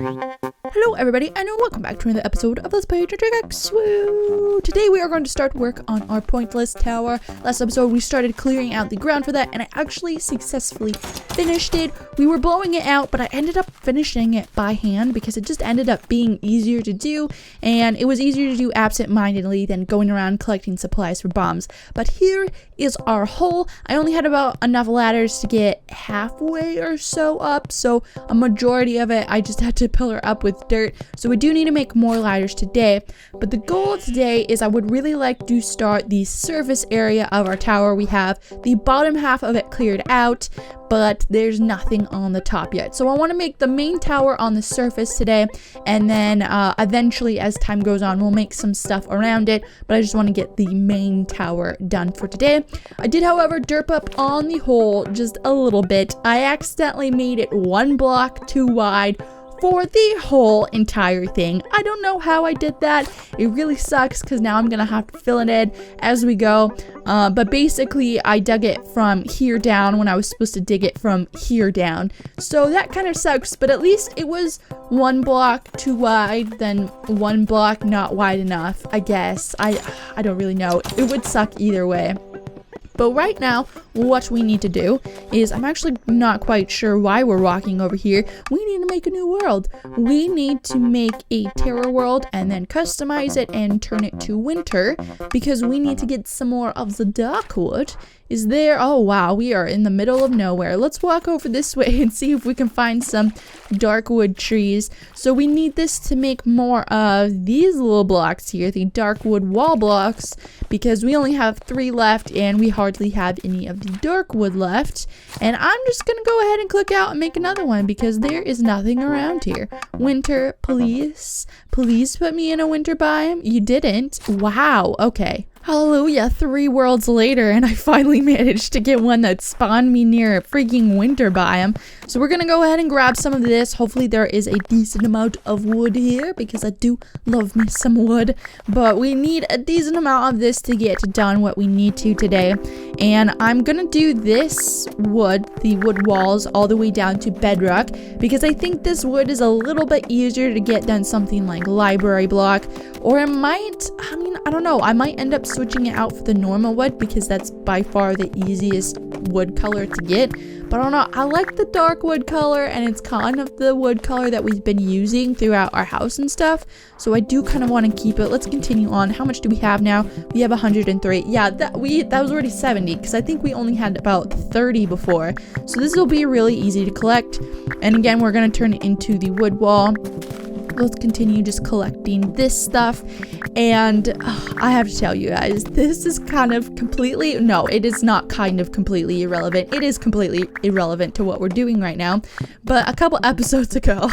Hello everybody and welcome back to another episode of Let's Play Technica AT202020USB. Today we are going to start work on our pointless tower. Last episode we started clearing out the ground for that and I actually successfully finished it. We were blowing it out but I ended up finishing it by hand because it just ended up being easier to do, and it was easier to do absent-mindedly than going around collecting supplies for bombs. But here is our hole. I only had about enough ladders to get halfway or so up, so a majority of it I just had to pillar up with dirt, so we do need to make more ladders today. But the goal today is I would really like to start the surface area of our tower. We have the bottom half of it cleared out, but there's nothing on the top yet. So I want to make the main tower on the surface today, and then eventually as time goes on we'll make some stuff around it, but I just want to get the main tower done for today. I did however derp up on the hole just a little bit. I accidentally made it one block too wide for the whole entire thing. I don't know how I did that. It really sucks because now I'm gonna have to fill it in as we go. But basically I dug it from here down when I was supposed to dig it from here down. So that kind of sucks, but at least it was one block too wide, then one block not wide enough, I guess. I don't really know. It would suck either way. But right now, what we need to do is, I'm actually not quite sure why we're walking over here. We need to make a new world. We need to make a terror world and then customize it and turn it to winter, because we need to get some more of the dark wood. Is there? Oh wow, we are in the middle of nowhere. Let's walk over this way and see if we can find some dark wood trees. So we need this to make more of these little blocks here, the dark wood wall blocks, because we only have 3 left and we hardly have any of the dark wood left. And I'm just gonna go ahead and click out and make another one because there is nothing around here. Winter, please put me in a winter biome. You didn't. Wow, okay. Hallelujah, 3 worlds later and I finally managed to get one that spawned me near a freaking winter biome. So we're gonna go ahead and grab some of this. Hopefully there is a decent amount of wood here because I do love me some wood. But we need a decent amount of this to get done what we need to today. And I'm gonna do this wood, the wood walls, all the way down to bedrock because I think this wood is a little bit easier to get than something like library block. Or it might, I don't know, I might end up switching it out for the normal wood because that's by far the easiest wood color to get. But I don't know, I like the dark wood color and it's kind of the wood color that we've been using throughout our house and stuff. So I do kind of want to keep it. Let's continue on. How much do we have now? We have 103. Yeah, that was already 70 because I think we only had about 30 before. So this will be really easy to collect. And again, we're going to turn it into the wood wall. Let's continue just collecting this stuff, and I have to tell you guys, this is kind of completely, no, it is not kind of completely irrelevant. It is completely irrelevant to what we're doing right now. But a couple episodes ago,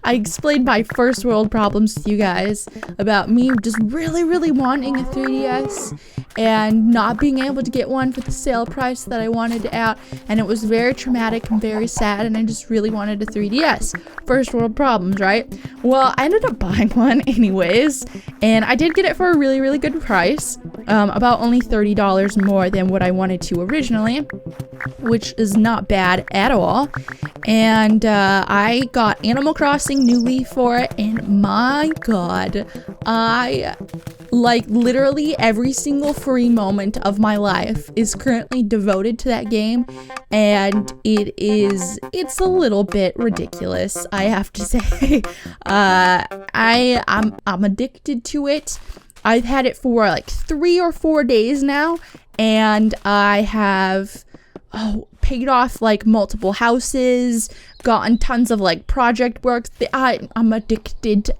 I explained my first world problems to you guys about me just really wanting a 3DS and not being able to get one for the sale price that I wanted out, and it was very traumatic and very sad, and I just really wanted a 3DS. First world problems, right? Well, I ended up buying one anyways, and I did get it for a really good price, about only $30 more than what I wanted to originally, which is not bad at all. And I got Animal Crossing New Leaf for it, and my god, I like literally every single free moment of my life is currently devoted to that game, and it's a little bit ridiculous, I have to say. I'm addicted to it. I've had it for like 3 or 4 days now, and I have paid off like multiple houses, gotten tons of like project work. I'm addicted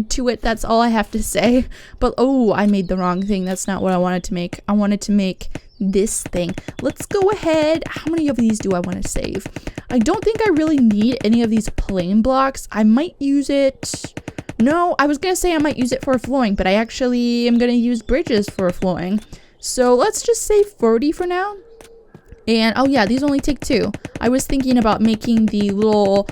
to it. That's all I have to say. But oh, I made the wrong thing. That's not what I wanted to make. I wanted to make this thing. Let's go ahead. How many of these do I want to save? I don't think I really need any of these plain blocks. I might use it. No, I was gonna say I might use it for flooring, but I actually am gonna use bridges for flooring. So let's just save 40 for now. And oh yeah, these only take 2. I was thinking about making the little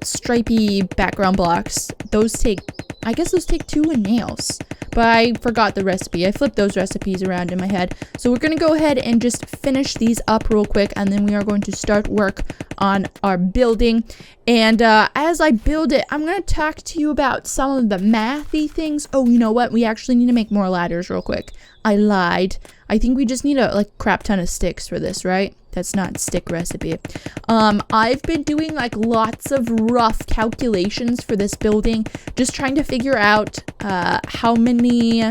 stripy background blocks. I guess those take 2 and nails. but I forgot the recipe. I flipped those recipes around in my head. So we're going to go ahead and just finish these up real quick, and then we are going to start work on our building. And as I build it, I'm going to talk to you about some of the mathy things. Oh, you know what? We actually need to make more ladders real quick. I lied. I think we just need a like crap ton of sticks for this, right? That's not stick recipe. I've been doing like lots of rough calculations for this building, just trying to figure out how many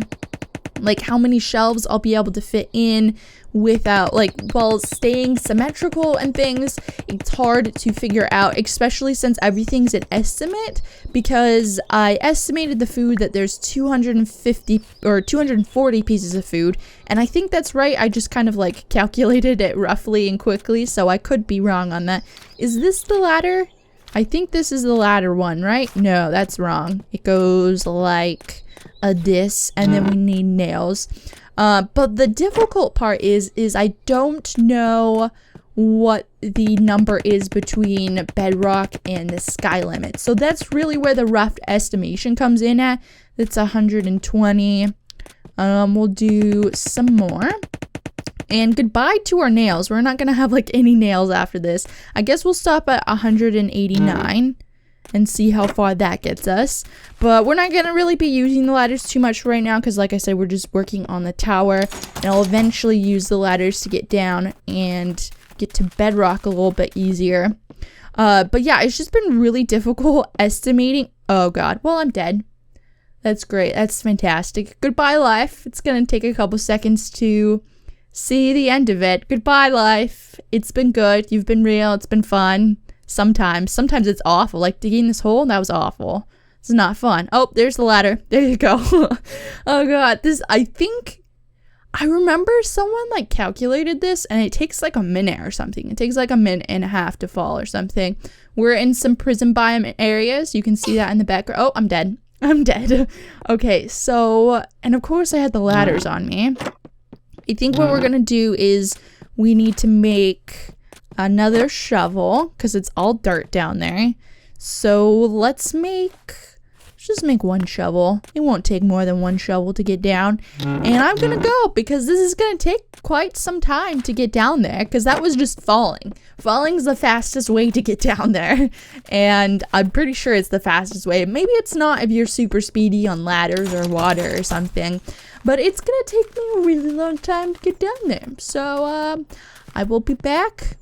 shelves I'll be able to fit in without while staying symmetrical and things. It's hard to figure out, especially since everything's an estimate, because I estimated the food that there's 250 or 240 pieces of food, and I think that's right. I just kind of calculated it roughly and quickly, so I could be wrong on that. Is this the ladder? I think this is the ladder one, right? No, that's wrong. It goes like this, and then we need nails. But the difficult part is I don't know what the number is between bedrock and the sky limit. So that's really where the rough estimation comes in at. It's 120. We'll do some more. And goodbye to our nails. We're not gonna have any nails after this. I guess we'll stop at 189 and see how far that gets us. But we're not gonna really be using the ladders too much right now, because like I said, we're just working on the tower, and I'll eventually use the ladders to get down and get to bedrock a little bit easier. But yeah, it's just been really difficult estimating. Oh god, well, I'm dead. That's great. That's fantastic. Goodbye, life. It's gonna take a couple seconds to see the end of it. Goodbye, life. It's been good. You've been real. It's been fun. Sometimes it's awful. Like digging this hole, that was awful. It's not fun. Oh, there's the ladder. There you go. Oh god, I think I remember someone calculated this, and it takes a minute or something. It takes a minute and a half to fall or something. We're in some prison biome areas. You can see that in the background. Oh, I'm dead. I'm dead. Okay, so, and of course I had the ladders on me. I think what we're gonna do is we need to make another shovel, because it's all dirt down there. So let's just make one shovel. It won't take more than one shovel to get down. And I'm gonna go, because this is gonna take quite some time to get down there, because that was just falling. Falling's the fastest way to get down there, and I'm pretty sure it's the fastest way. Maybe it's not if you're super speedy on ladders or water or something, but it's gonna take me a really long time to get down there. So I will be back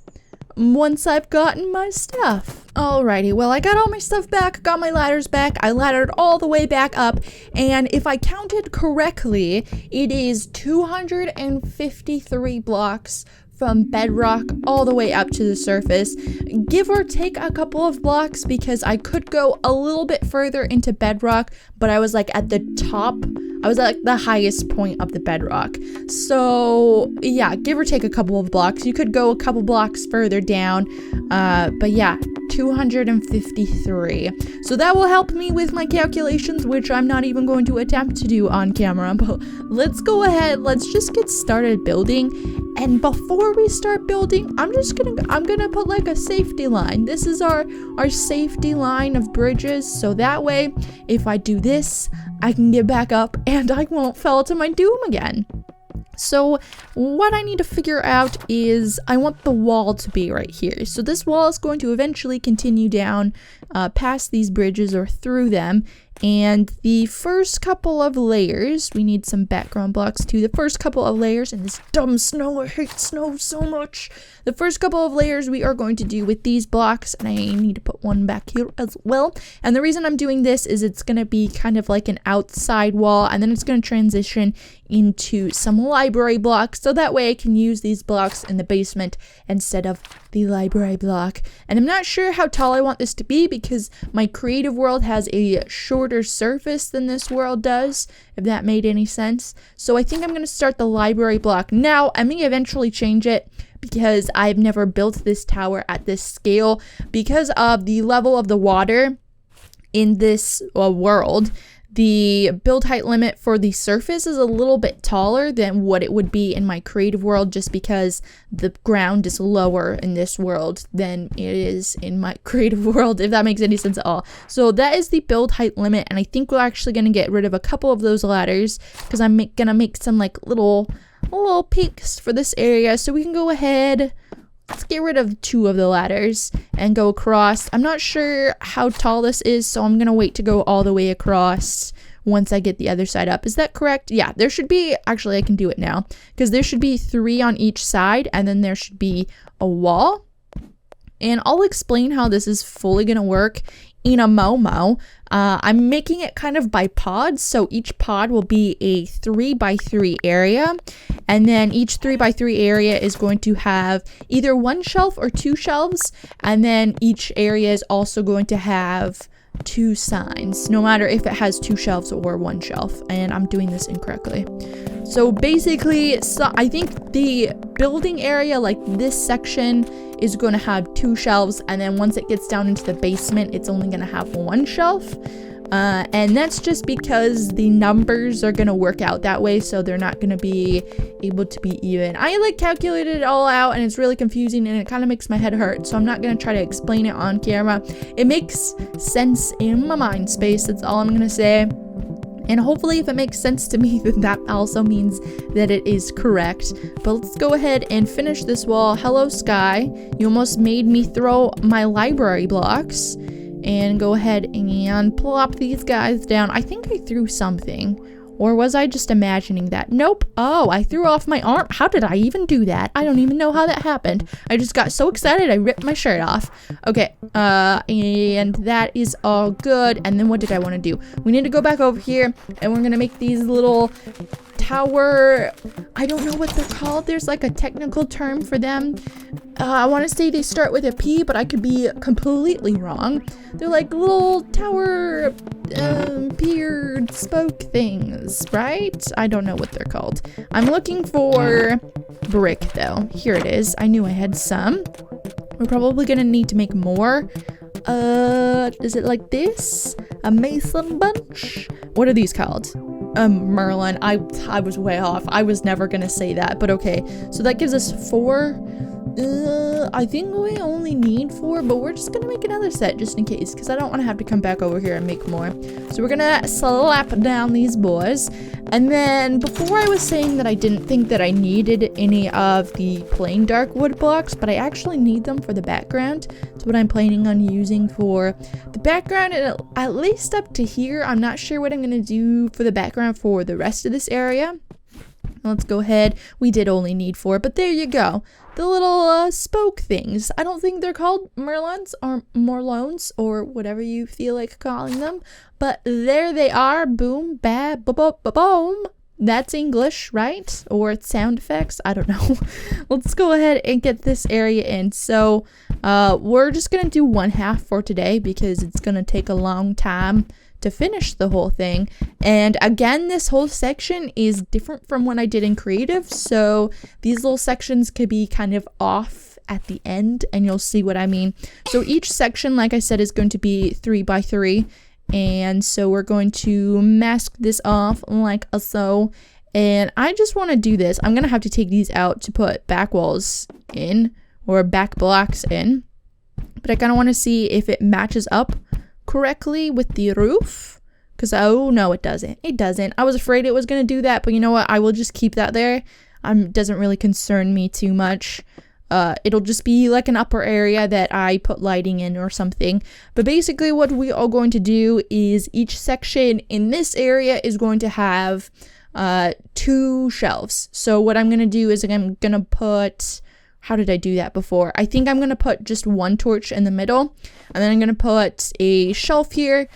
once I've gotten my stuff. Alrighty, well, I got all my stuff back, got my ladders back, I laddered all the way back up, and if I counted correctly, it is 253 blocks from bedrock all the way up to the surface, give or take a couple of blocks, because I could go a little bit further into bedrock, but I was at the top. I was at the highest point of the bedrock. So yeah, give or take a couple of blocks. You could go a couple blocks further down, but yeah, 253. So that will help me with my calculations, which I'm not even going to attempt to do on camera. But let's go ahead. Let's just get started building. And before we start building, I'm gonna put a safety line. This is our safety line of bridges. So that way, if I do this, I can get back up and I won't fall to my doom again. So what I need to figure out is I want the wall to be right here. So this wall is going to eventually continue down past these bridges or through them. And the first couple of layers, we need some background blocks too. The first couple of layers, and this dumb snow, I hate snow so much. The first couple of layers we are going to do with these blocks, and I need to put one back here as well. And the reason I'm doing this is it's going to be kind of like an outside wall, and then it's going to transition into some library blocks, so that way I can use these blocks in the basement instead of the library block. And I'm not sure how tall I want this to be, because my creative world has a shorter surface than this world does, if that made any sense. So I think I'm going to start the library block now. I may eventually change it, because I've never built this tower at this scale because of the level of the water in this world. the build height limit for the surface is a little bit taller than what it would be in my creative world, just because the ground is lower in this world than it is in my creative world, if that makes any sense at all. So that is the build height limit, and I think we're actually going to get rid of a couple of those ladders because I'm gonna make some like little peaks for this area. So we can go ahead, let's get rid of 2 of the ladders and go across. I'm not sure how tall this is, so I'm gonna wait to go all the way across once I get the other side up. Is that correct? Yeah, there should be, actually I can do it now, because there should be 3 on each side, and then there should be a wall. And I'll explain how this is fully gonna work in a Momo. I'm making it kind of by pods, so each pod will be a 3x3 area, and then each 3x3 area is going to have either 1 shelf or 2 shelves, and then each area is also going to have 2 signs, no matter if it has 2 shelves or 1 shelf, and I'm doing this incorrectly. So basically, I think the building area, like this section, is going to have 2 shelves, and then once it gets down into the basement, it's only going to have 1 shelf. And that's just because the numbers are going to work out that way, so they're not going to be able to be even. I like calculated it all out, and it's really confusing, and it kind of makes my head hurt, so I'm not going to try to explain it on camera. It makes sense in my mind space, that's all I'm going to say. And hopefully if it makes sense to me, then that also means that it is correct. But let's go ahead and finish this wall. Hello, sky. You almost made me throw my library blocks. And go ahead and plop these guys down. I think I threw something. Or was I just imagining that? Nope. Oh, I threw off my arm. How did I even do that? I don't even know how that happened. I just got so excited I ripped my shirt off. Okay, and that is all good. And then what did I want to do? We need to go back over here, and we're gonna make these little tower, I don't know what they're called. There's like a technical term for them. I want to say they start with a P, but I could be completely wrong. They're like little tower pier spoke things, right? I don't know what they're called. I'm looking for brick though. Here it is. I knew I had some. We're probably gonna need to make more. Is it like this? A mason bunch? What are these called? Merlin. I was way off. I was never gonna say that, but okay. So that gives us 4. I think we only need 4, but we're just gonna make another set just in case, because I don't want to have to come back over here and make more. So we're gonna slap down these boys. And then before I was saying that I didn't think that I needed any of the plain dark wood blocks, but I actually need them for the background. That's what I'm planning on using for the background, and at least up to here. I'm not sure what I'm gonna do for the background for the rest of this area. Let's go ahead. We did only need 4, but there you go. The little spoke things. I don't think they're called Merlins or Morlones or whatever you feel like calling them, but there they are. Boom, bad, boom. That's English, right? Or it's sound effects. I don't know. Let's go ahead and get this area in. So we're just gonna do 1/2 for today because it's gonna take a long time to finish the whole thing. And again, this whole section is different from what I did in creative, so these little sections could be kind of off at the end, and you'll see what I mean. So each section, like I said, is going to be 3x3, and so we're going to mask this off like so. And I just want to do this. I'm gonna have to take these out to put back walls in, or back blocks in, but I kind of want to see if it matches up correctly with the roof, because oh no, it doesn't. I was afraid it was gonna do that, but you know what, I will just keep that there. Doesn't really concern me too much. It'll just be like an upper area that I put lighting in or something. But basically what we are going to do is each section in this area is going to have 2 shelves. So what I'm gonna do is I'm gonna put, how did I do that before? I think I'm going to put just 1 torch in the middle, and then I'm going to put a shelf here,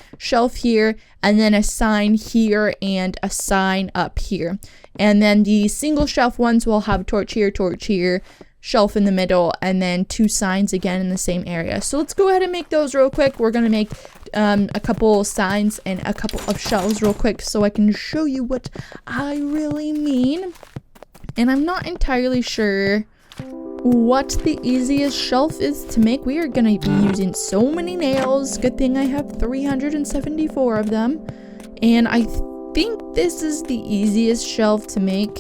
and then a sign here, and a sign up here. And then the single shelf ones will have torch here, shelf in the middle, and then 2 signs again in the same area. So let's go ahead and make those real quick. We're going to make a couple signs and a couple of shelves real quick so I can show you what I really mean. And I'm not entirely sure what the easiest shelf is to make. We are gonna be using so many nails. Good thing I have 374 of them. And I think this is the easiest shelf to make,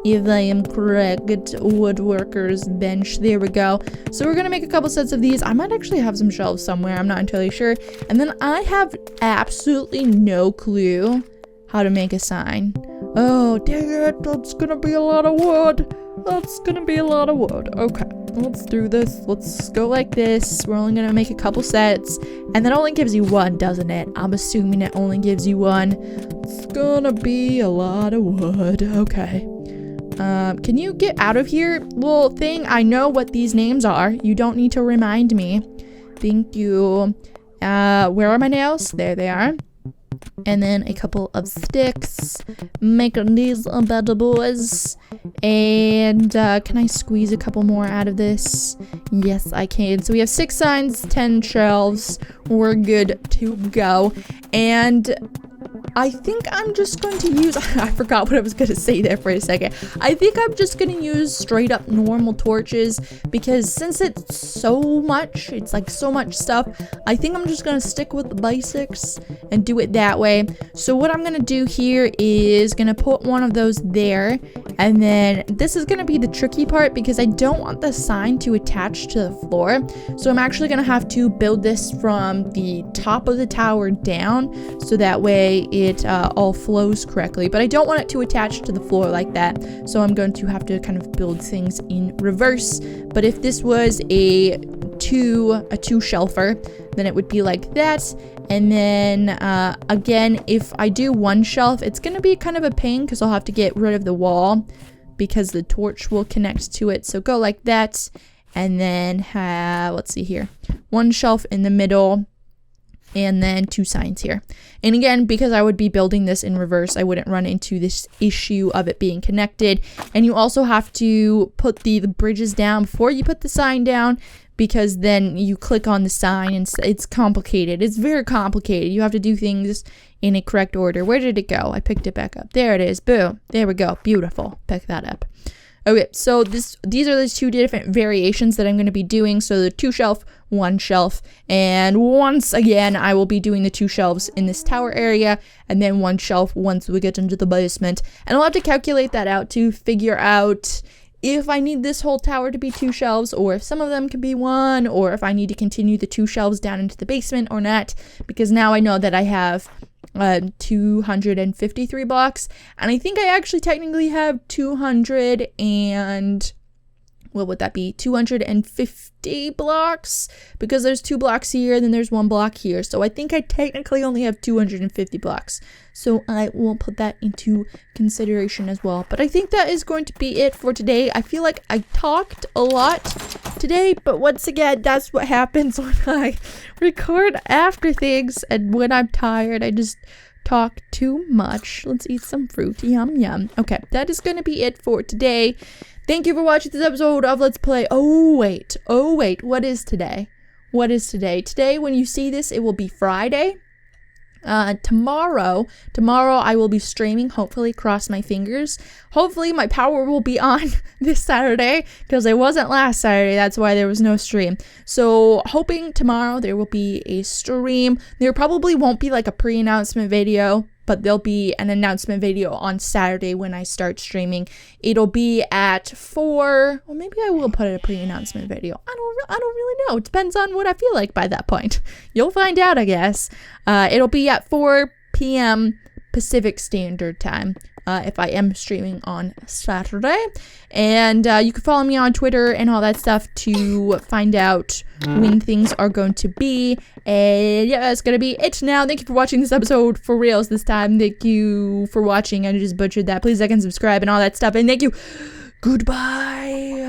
if I am correct. Woodworker's bench. There we go. So we're gonna make a couple sets of these. I might actually have some shelves somewhere. I'm not entirely sure. And then I have absolutely no clue how to make a sign. Oh, dang it. That's gonna be a lot of wood. That's gonna be a lot of wood. Okay, let's do this. Let's go like this. We're only gonna make a couple sets. And that only gives you one, doesn't it? I'm assuming it only gives you one. It's gonna be a lot of wood. Okay. Can you get out of here, little thing? I know what these names are. You don't need to remind me. Thank you. Where are my nails? There they are. And then a couple of sticks. Making these bad boys. And can I squeeze a couple more out of this? Yes, I can. So we have 6 signs, 10 shelves. We're good to go. And I think I'm just going to use, I forgot what I was going to say there for a second. I think I'm just going to use straight up normal torches, because since it's so much, it's like so much stuff, I think I'm just going to stick with the basics and do it that way. So what I'm going to do here is going to put one of those there, and then this is going to be the tricky part because I don't want the sign to attach to the floor. So I'm actually going to have to build this from the top of the tower down, so that way it all flows correctly, but I don't want it to attach to the floor like that, so I'm going to have to kind of build things in reverse. But if this was a two shelfer, then it would be like that. And then again, if I do one shelf, it's gonna be kind of a pain because I'll have to get rid of the wall because the torch will connect to it. So go like that, and then have, let's see here, one shelf in the middle, and then 2 signs here. And again, because I would be building this in reverse, I wouldn't run into this issue of it being connected. And you also have to put the bridges down before you put the sign down, because then you click on the sign and it's complicated. It's very complicated. You have to do things in a correct order. Where did it go? I picked it back up. There it is. Boom. There we go. Beautiful. Pick that up. Okay, so these are the 2 different variations that I'm going to be doing. So the 2 shelf, 1 shelf, and once again, I will be doing the 2 shelves in this tower area, and then 1 shelf once we get into the basement. And I'll have to calculate that out to figure out if I need this whole tower to be 2 shelves, or if some of them can be 1, or if I need to continue the 2 shelves down into the basement or not, because now I know that I have 253 blocks, and I think I actually technically have 200 and what would that be, 250 blocks, because there's 2 blocks here, then there's 1 block here, so I think I technically only have 250 blocks, so I will put that into consideration as well. But I think that is going to be it for today. I feel like I talked a lot today, but once again, that's what happens when I record after things, and when I'm tired, I just talk too much. Let's eat some fruit. Yum yum. Okay, that is going to be it for today. Thank you for watching this episode of Let's Play. Oh wait, what is today? What is today? Today, when you see this, it will be Friday. Tomorrow I will be streaming, hopefully, cross my fingers. Hopefully my power will be on this Saturday, because it wasn't last Saturday, that's why there was no stream. So hoping tomorrow there will be a stream. There probably won't be like a pre-announcement video, but there'll be an announcement video on Saturday when I start streaming. It'll be at 4, or maybe I will put a pre-announcement video. I don't really know. It depends on what I feel like by that point. You'll find out, I guess. It'll be at 4 p.m. Pacific Standard Time. If I am streaming on Saturday. And you can follow me on Twitter and all that stuff to find out when things are going to be. And yeah, that's gonna be it now. Thank you for watching this episode for reals this time. Thank you for watching. I just butchered that. Please like and subscribe and all that stuff. And thank you. Goodbye.